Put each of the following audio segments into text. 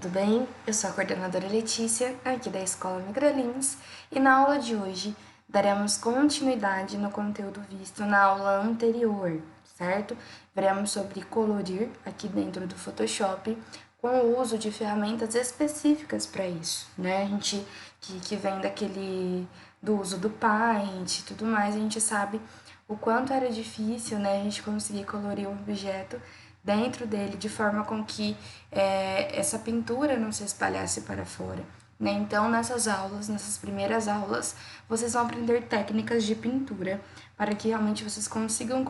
Tudo bem? Eu sou a coordenadora Letícia, aqui da Escola Migralins, e na aula de hoje daremos continuidade no conteúdo visto na aula anterior, certo? Veremos sobre colorir aqui dentro do Photoshop com o uso de ferramentas específicas para isso, né? A gente que vem do uso do Paint e tudo mais, a gente sabe o quanto era difícil, né, a gente conseguir colorir um objeto dentro dele de forma com que essa pintura não se espalhasse para fora. Né? Então, nessas primeiras aulas, vocês vão aprender técnicas de pintura para que realmente vocês consigam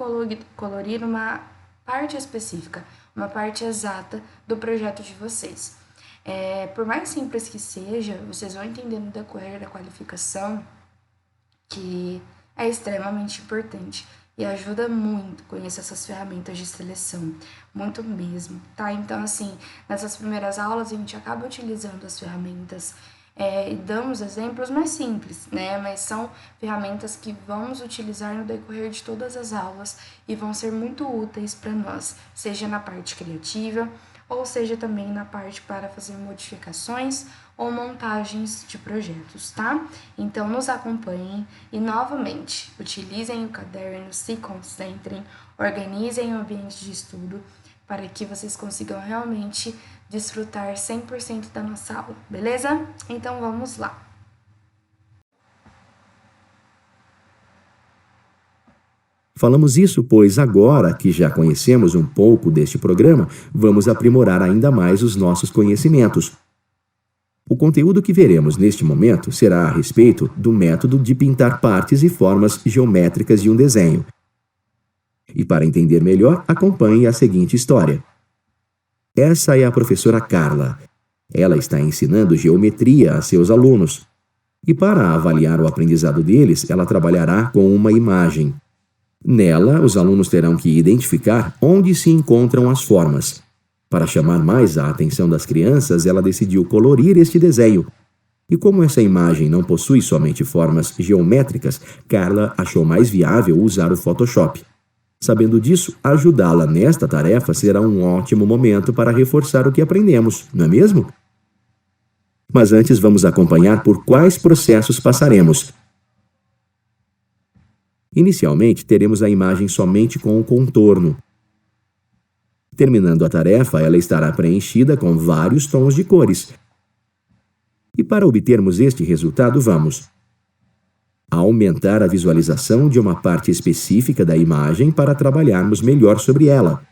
colorir uma parte específica, uma parte exata do projeto de vocês. Por mais simples que seja, vocês vão entender no decorrer da qualificação que é extremamente importante e ajuda muito conhecer essas ferramentas de seleção, muito mesmo, tá? Então, assim, nessas primeiras aulas a gente acaba utilizando as ferramentas e damos exemplos mais simples, né? Mas são ferramentas que vamos utilizar no decorrer de todas as aulas e vão ser muito úteis para nós, seja na parte criativa, ou seja também na parte para fazer modificações ou montagens de projetos, tá? Então, nos acompanhem e, novamente, utilizem o caderno, se concentrem, organizem o ambiente de estudo para que vocês consigam realmente desfrutar 100% da nossa aula, beleza? Então, vamos lá! Falamos isso pois agora que já conhecemos um pouco deste programa, vamos aprimorar ainda mais os nossos conhecimentos. O conteúdo que veremos neste momento será a respeito do método de pintar partes e formas geométricas de um desenho. E para entender melhor, acompanhe a seguinte história. Essa é a professora Carla. Ela está ensinando geometria a seus alunos. E para avaliar o aprendizado deles, ela trabalhará com uma imagem. Nela, os alunos terão que identificar onde se encontram as formas. Para chamar mais a atenção das crianças, ela decidiu colorir este desenho. E como essa imagem não possui somente formas geométricas, Carla achou mais viável usar o Photoshop. Sabendo disso, ajudá-la nesta tarefa será um ótimo momento para reforçar o que aprendemos, não é mesmo? Mas antes vamos acompanhar por quais processos passaremos. Inicialmente, teremos a imagem somente com o contorno. Terminando a tarefa, ela estará preenchida com vários tons de cores. E para obtermos este resultado, vamos aumentar a visualização de uma parte específica da imagem para trabalharmos melhor sobre ela.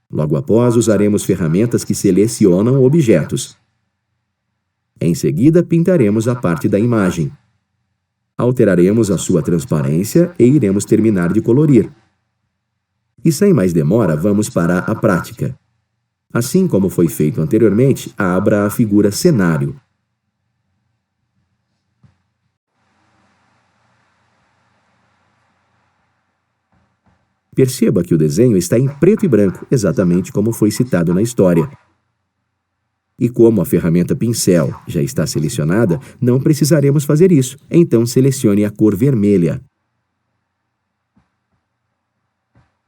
Logo após, usaremos ferramentas que selecionam objetos. Em seguida, pintaremos a parte da imagem. Alteraremos a sua transparência e iremos terminar de colorir. E sem mais demora, vamos para a prática. Assim como foi feito anteriormente, abra a figura cenário. Perceba que o desenho está em preto e branco, exatamente como foi citado na história. E como a ferramenta pincel já está selecionada, não precisaremos fazer isso. Então, selecione a cor vermelha.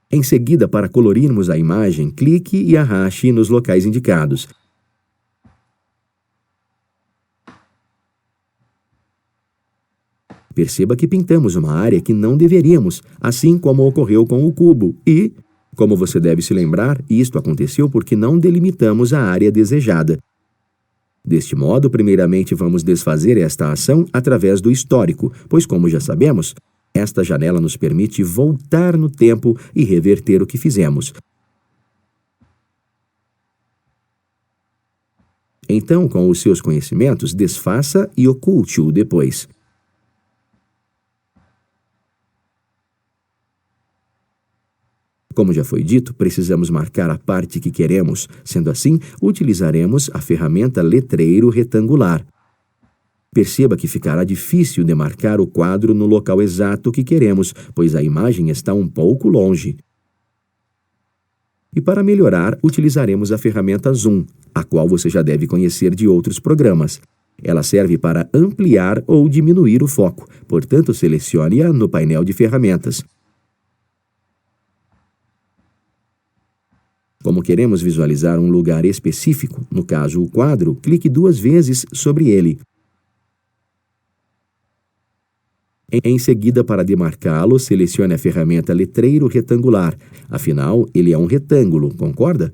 Em seguida, para colorirmos a imagem, clique e arraste nos locais indicados. Perceba que pintamos uma área que não deveríamos, assim como ocorreu com o cubo. E, como você deve se lembrar, isto aconteceu porque não delimitamos a área desejada. Deste modo, primeiramente vamos desfazer esta ação através do histórico, pois, como já sabemos, esta janela nos permite voltar no tempo e reverter o que fizemos. Então, com os seus conhecimentos, desfaça e oculte-o depois. Como já foi dito, precisamos marcar a parte que queremos. Sendo assim, utilizaremos a ferramenta letreiro retangular. Perceba que ficará difícil demarcar o quadro no local exato que queremos, pois a imagem está um pouco longe. E para melhorar, utilizaremos a ferramenta Zoom, a qual você já deve conhecer de outros programas. Ela serve para ampliar ou diminuir o foco, portanto, selecione-a no painel de ferramentas. Como queremos visualizar um lugar específico, no caso o quadro, clique 2 vezes sobre ele. Em seguida, para demarcá-lo, selecione a ferramenta Letreiro Retangular. Afinal, ele é um retângulo, concorda?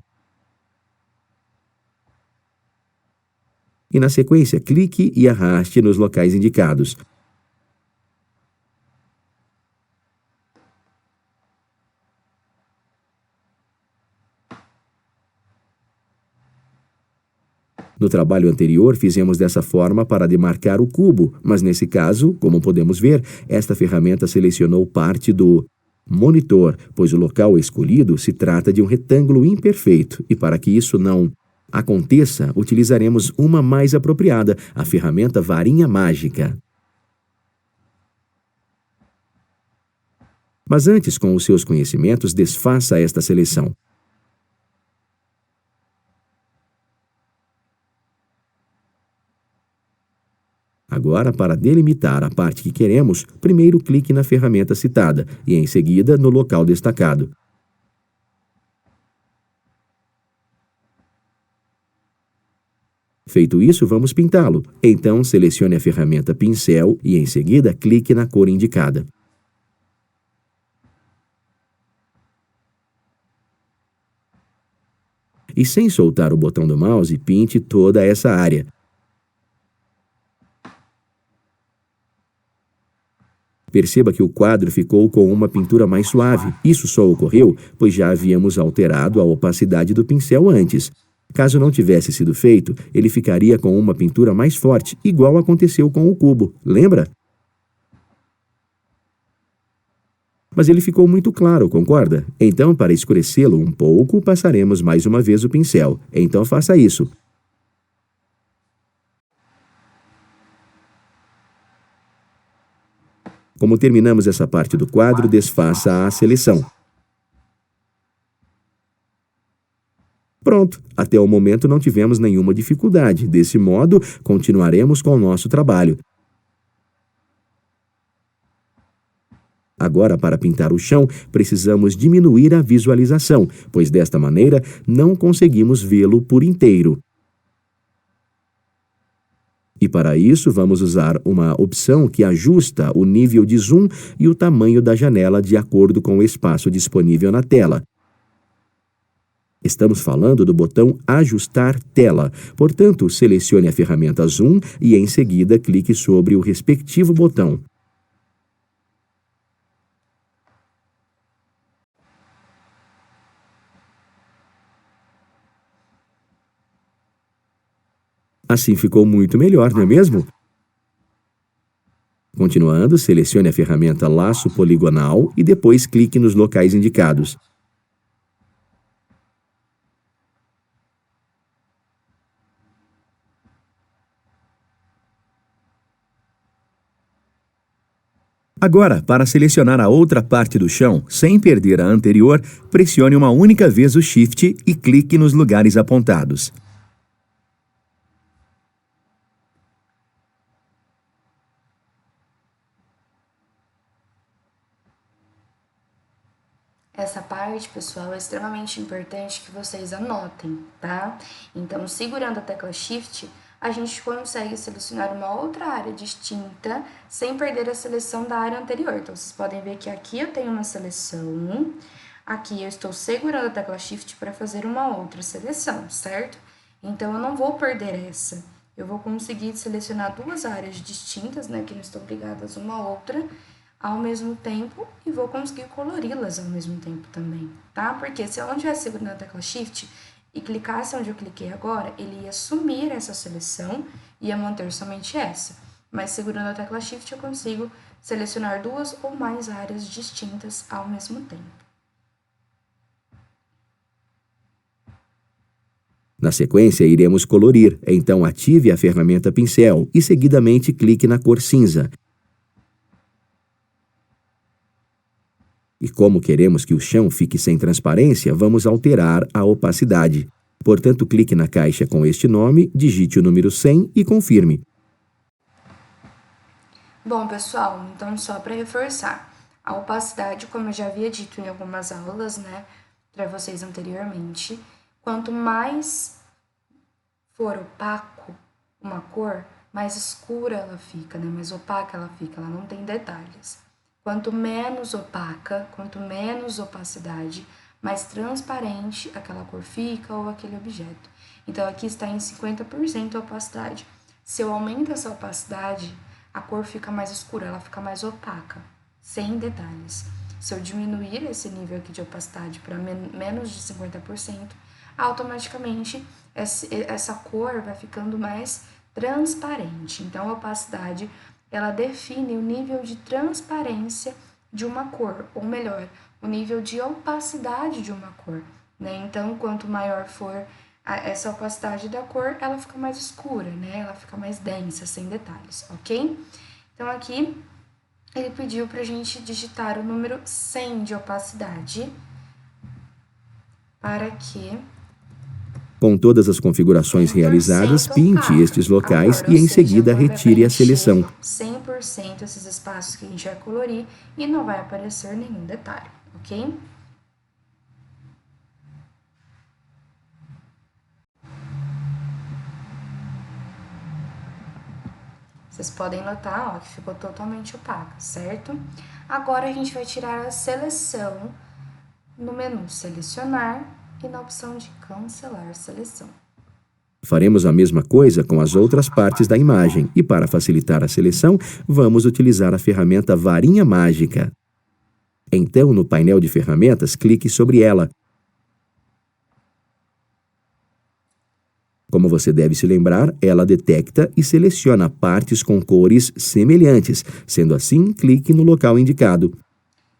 E na sequência, clique e arraste nos locais indicados. No trabalho anterior, fizemos dessa forma para demarcar o cubo, mas nesse caso, como podemos ver, esta ferramenta selecionou parte do monitor, pois o local escolhido se trata de um retângulo imperfeito, e para que isso não aconteça, utilizaremos uma mais apropriada, a ferramenta Varinha Mágica. Mas antes, com os seus conhecimentos, desfaça esta seleção. Agora, para delimitar a parte que queremos, primeiro clique na ferramenta citada e, em seguida, no local destacado. Feito isso, vamos pintá-lo. Então, selecione a ferramenta Pincel e, em seguida, clique na cor indicada. E, sem soltar o botão do mouse, pinte toda essa área. Perceba que o quadro ficou com uma pintura mais suave. Isso só ocorreu pois já havíamos alterado a opacidade do pincel antes. Caso não tivesse sido feito, ele ficaria com uma pintura mais forte, igual aconteceu com o cubo, lembra? Mas ele ficou muito claro, concorda? Então, para escurecê-lo um pouco, passaremos mais uma vez o pincel. Então faça isso. Como terminamos essa parte do quadro, desfaça a seleção. Pronto, até o momento não tivemos nenhuma dificuldade. Desse modo, continuaremos com o nosso trabalho. Agora, para pintar o chão, precisamos diminuir a visualização, pois desta maneira não conseguimos vê-lo por inteiro. E para isso, vamos usar uma opção que ajusta o nível de zoom e o tamanho da janela de acordo com o espaço disponível na tela. Estamos falando do botão Ajustar Tela. Portanto, selecione a ferramenta Zoom e, em seguida, clique sobre o respectivo botão. Assim ficou muito melhor, não é mesmo? Continuando, selecione a ferramenta Laço Poligonal e depois clique nos locais indicados. Agora, para selecionar a outra parte do chão, sem perder a anterior, pressione uma única vez o Shift e clique nos lugares apontados. Essa parte, pessoal, é extremamente importante que vocês anotem, tá? Então, segurando a tecla Shift, a gente consegue selecionar uma outra área distinta sem perder a seleção da área anterior. Então, vocês podem ver que aqui eu tenho uma seleção, aqui eu estou segurando a tecla Shift para fazer uma outra seleção, certo? Então, eu não vou perder essa. Eu vou conseguir selecionar duas áreas distintas, né, que não estão ligadas uma à outra, ao mesmo tempo e vou conseguir colori-las ao mesmo tempo também, tá? Porque se eu não tivesse segurando a tecla Shift e clicasse onde eu cliquei agora, ele ia sumir essa seleção e ia manter somente essa. Mas segurando a tecla Shift eu consigo selecionar duas ou mais áreas distintas ao mesmo tempo. Na sequência, iremos colorir, então ative a ferramenta Pincel e seguidamente clique na cor cinza. E como queremos que o chão fique sem transparência, vamos alterar a opacidade. Portanto, clique na caixa com este nome, digite o número 100 e confirme. Bom, pessoal, então só para reforçar, a opacidade, como eu já havia dito em algumas aulas, né, para vocês anteriormente, quanto mais for opaco uma cor, mais escura ela fica, né? Mais opaca ela fica, ela não tem detalhes. Quanto menos opaca, quanto menos opacidade, mais transparente aquela cor fica ou aquele objeto. Então aqui está em 50% a opacidade. Se eu aumento essa opacidade, a cor fica mais escura, ela fica mais opaca, sem detalhes. Se eu diminuir esse nível aqui de opacidade para menos de 50%, automaticamente essa cor vai ficando mais transparente. Então, a opacidade, ela define o nível de transparência de uma cor, ou melhor, o nível de opacidade de uma cor, né? Então, quanto maior for essa opacidade da cor, ela fica mais escura, né? Ela fica mais densa, sem detalhes, ok? Então, aqui ele pediu para a gente digitar o número 100 de opacidade para que Com todas as configurações realizadas, 100% pinte opaca estes locais agora, ou e em seja, seguida agora vai retire a preencher seleção. 100% esses espaços que a gente vai colorir e não vai aparecer nenhum detalhe, ok? Vocês podem notar, ó, que ficou totalmente opaca, certo? Agora a gente vai tirar a seleção no menu selecionar e na opção de cancelar seleção. Faremos a mesma coisa com as outras partes da imagem e, para facilitar a seleção, vamos utilizar a ferramenta Varinha Mágica. Então, no painel de ferramentas, clique sobre ela. Como você deve se lembrar, ela detecta e seleciona partes com cores semelhantes. Sendo assim, clique no local indicado.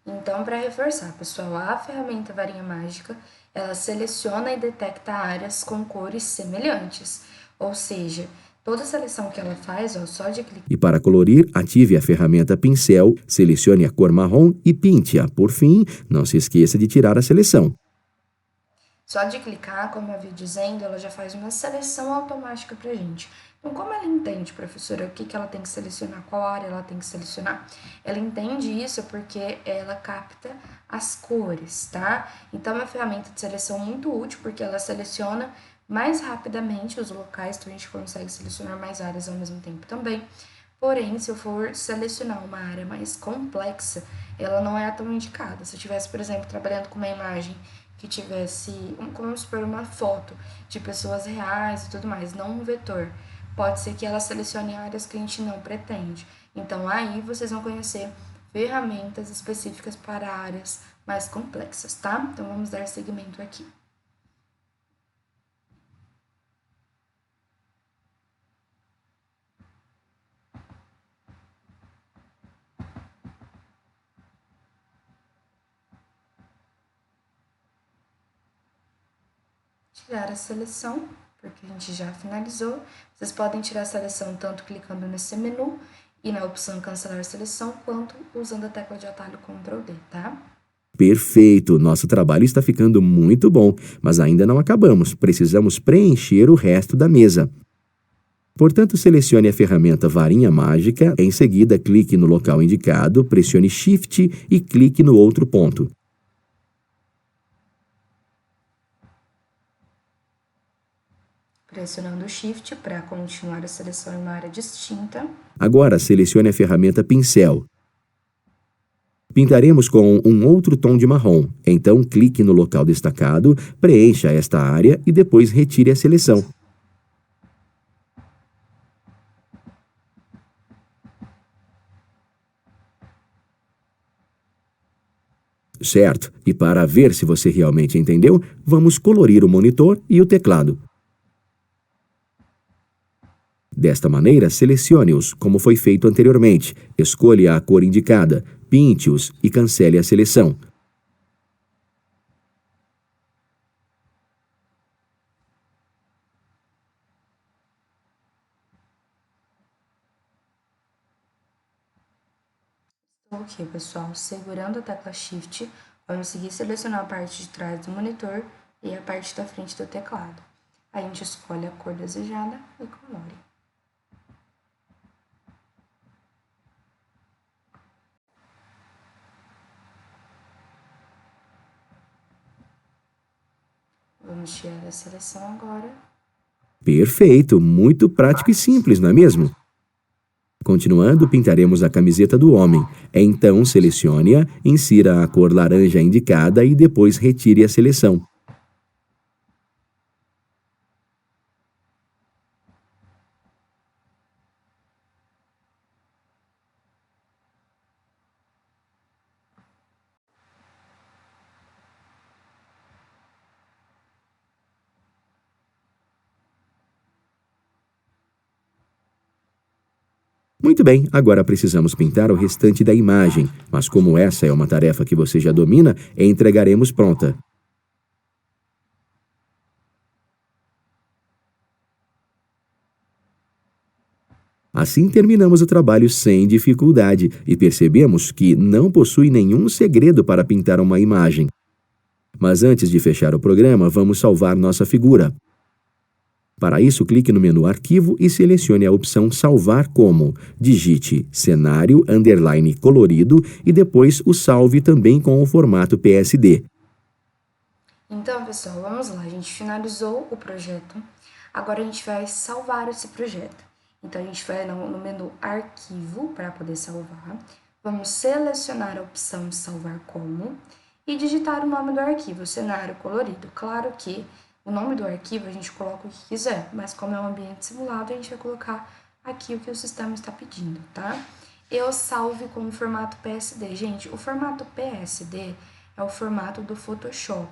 Então, para reforçar, pessoal, a ferramenta Varinha Mágica, ela seleciona e detecta áreas com cores semelhantes. Ou seja, toda seleção que ela faz, ó, só de clicar. E para colorir, ative a ferramenta Pincel, selecione a cor marrom e pinte-a. Por fim, não se esqueça de tirar a seleção. Só de clicar, como eu havia dizendo, ela já faz uma seleção automática pra gente. Então, como ela entende, professora, o que ela tem que selecionar, qual área ela tem que selecionar? Ela entende isso porque ela capta as cores, tá? Então, é uma ferramenta de seleção muito útil, porque ela seleciona mais rapidamente os locais, então a gente consegue selecionar mais áreas ao mesmo tempo também. Porém, se eu for selecionar uma área mais complexa, ela não é tão indicada. Se eu estivesse, por exemplo, trabalhando com uma imagem que tivesse, vamos supor, uma foto de pessoas reais e tudo mais, não um vetor, pode ser que ela selecione áreas que a gente não pretende. Então, aí vocês vão conhecer ferramentas específicas para áreas mais complexas, tá? Então, vamos dar seguimento aqui. Tirar a seleção, porque a gente já finalizou. Vocês podem tirar a seleção tanto clicando nesse menu e na opção cancelar seleção, quanto usando a tecla de atalho Ctrl D, tá? Perfeito, nosso trabalho está ficando muito bom, mas ainda não acabamos. Precisamos preencher o resto da mesa. Portanto, selecione a ferramenta Varinha Mágica, em seguida clique no local indicado, pressione Shift e clique no outro ponto. Pressionando o Shift para continuar a seleção em uma área distinta. Agora, selecione a ferramenta Pincel. Pintaremos com um outro tom de marrom, então clique no local destacado, preencha esta área e depois retire a seleção. Certo, e para ver se você realmente entendeu, vamos colorir o monitor e o teclado. Desta maneira, selecione-os, como foi feito anteriormente. Escolha a cor indicada, pinte-os e cancele a seleção. Ok, pessoal, segurando a tecla Shift, vamos conseguir selecionar a parte de trás do monitor e a parte da frente do teclado. A gente escolhe a cor desejada e colore. Vamos tirar a seleção agora. Perfeito, muito prático e simples, não é mesmo? Continuando, pintaremos a camiseta do homem. Então, selecione-a, insira a cor laranja indicada e depois retire a seleção. Muito bem, agora precisamos pintar o restante da imagem, mas como essa é uma tarefa que você já domina, entregaremos pronta. Assim terminamos o trabalho sem dificuldade e percebemos que não possui nenhum segredo para pintar uma imagem. Mas antes de fechar o programa, vamos salvar nossa figura. Para isso, clique no menu Arquivo e selecione a opção Salvar como. Digite cenário _colorido e depois o salve também com o formato PSD. Então, pessoal, vamos lá. A gente finalizou o projeto. Agora a gente vai salvar esse projeto. Então, a gente vai no menu Arquivo para poder salvar. Vamos selecionar a opção Salvar como e digitar o nome do arquivo, cenário colorido. Claro que o nome do arquivo a gente coloca o que quiser, mas como é um ambiente simulado, a gente vai colocar aqui o que o sistema está pedindo, tá? Eu salve como formato PSD. Gente, o formato PSD é o formato do Photoshop,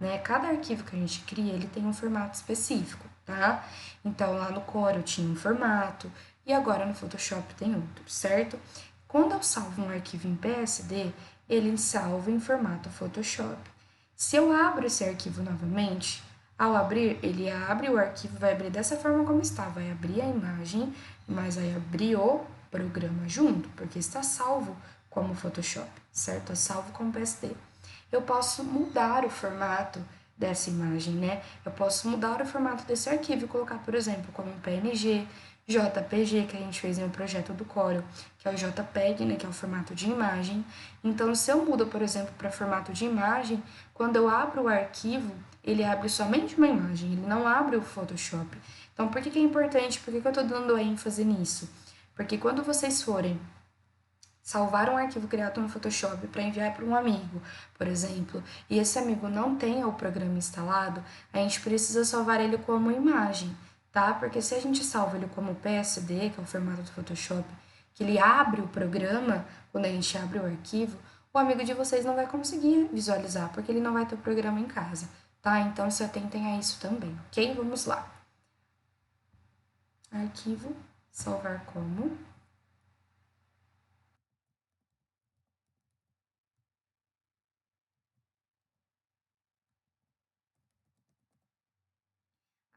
né? Cada arquivo que a gente cria, ele tem um formato específico, tá? Então, lá no Corel tinha um formato e agora no Photoshop tem outro, certo? Quando eu salvo um arquivo em PSD, ele salva em formato Photoshop. Se eu abro esse arquivo novamente, ao abrir, ele abre o arquivo, vai abrir dessa forma como está, vai abrir a imagem, mas vai abrir o programa junto, porque está salvo como Photoshop, certo? É salvo como PSD. Eu posso mudar o formato dessa imagem, né? Eu posso mudar o formato desse arquivo e colocar, por exemplo, como PNG, JPG, que a gente fez em um projeto do Corel, que é o JPEG, né, que é o formato de imagem. Então, se eu mudo, por exemplo, para formato de imagem, quando eu abro o arquivo, ele abre somente uma imagem, ele não abre o Photoshop. Então, por que é importante? Por que eu estou dando ênfase nisso? Porque quando vocês forem salvar um arquivo criado no Photoshop para enviar para um amigo, por exemplo, e esse amigo não tenha o programa instalado, a gente precisa salvar ele como imagem, tá? Porque se a gente salva ele como PSD, que é o formato do Photoshop, que ele abre o programa, quando a gente abre o arquivo, o amigo de vocês não vai conseguir visualizar, porque ele não vai ter o programa em casa, tá? Então, se atentem a isso também, ok? Vamos lá. Arquivo, salvar como.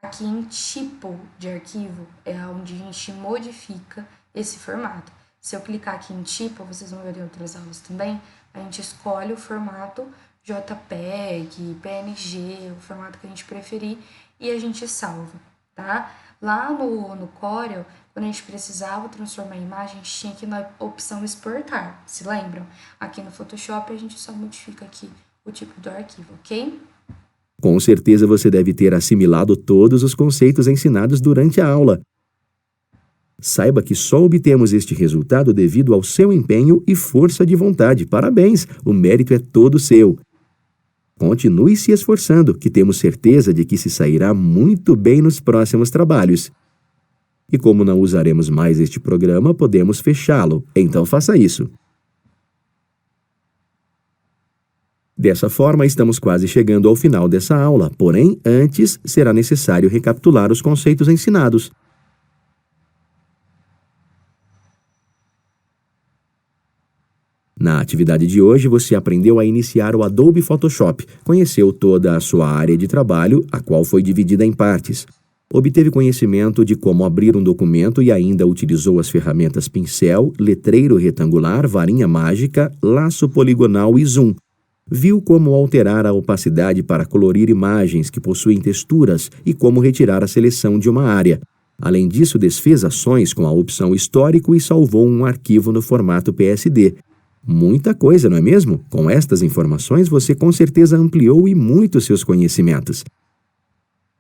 Aqui em tipo de arquivo é onde a gente modifica esse formato. Se eu clicar aqui em tipo, vocês vão ver em outras aulas também, a gente escolhe o formato JPEG, PNG, o formato que a gente preferir e a gente salva, tá? Lá no Corel, quando a gente precisava transformar a imagem, a gente tinha aqui na opção exportar, se lembram? Aqui no Photoshop a gente só modifica aqui o tipo do arquivo, ok? Com certeza você deve ter assimilado todos os conceitos ensinados durante a aula. Saiba que só obtemos este resultado devido ao seu empenho e força de vontade. Parabéns! O mérito é todo seu. Continue se esforçando, que temos certeza de que se sairá muito bem nos próximos trabalhos. E como não usaremos mais este programa, podemos fechá-lo. Então faça isso. Dessa forma, estamos quase chegando ao final dessa aula, porém, antes será necessário recapitular os conceitos ensinados. Na atividade de hoje, você aprendeu a iniciar o Adobe Photoshop, conheceu toda a sua área de trabalho, a qual foi dividida em partes. Obteve conhecimento de como abrir um documento e ainda utilizou as ferramentas pincel, letreiro retangular, varinha mágica, laço poligonal e zoom. Viu como alterar a opacidade para colorir imagens que possuem texturas e como retirar a seleção de uma área. Além disso, desfez ações com a opção Histórico e salvou um arquivo no formato PSD. Muita coisa, não é mesmo? Com estas informações, você com certeza ampliou e muito seus conhecimentos.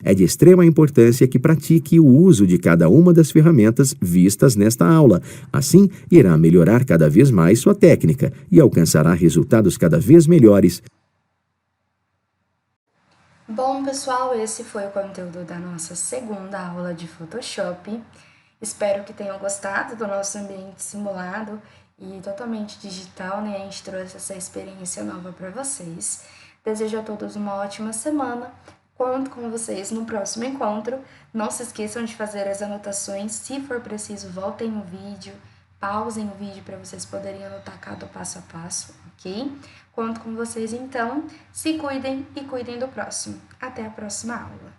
É de extrema importância que pratique o uso de cada uma das ferramentas vistas nesta aula. Assim, irá melhorar cada vez mais sua técnica e alcançará resultados cada vez melhores. Bom, pessoal, esse foi o conteúdo da nossa segunda aula de Photoshop. Espero que tenham gostado do nosso ambiente simulado e totalmente digital, né? A gente trouxe essa experiência nova para vocês. Desejo a todos uma ótima semana. Conto com vocês no próximo encontro. Não se esqueçam de fazer as anotações. Se for preciso, voltem o vídeo, pausem o vídeo para vocês poderem anotar cada passo a passo, ok? Conto com vocês então. Se cuidem e cuidem do próximo. Até a próxima aula.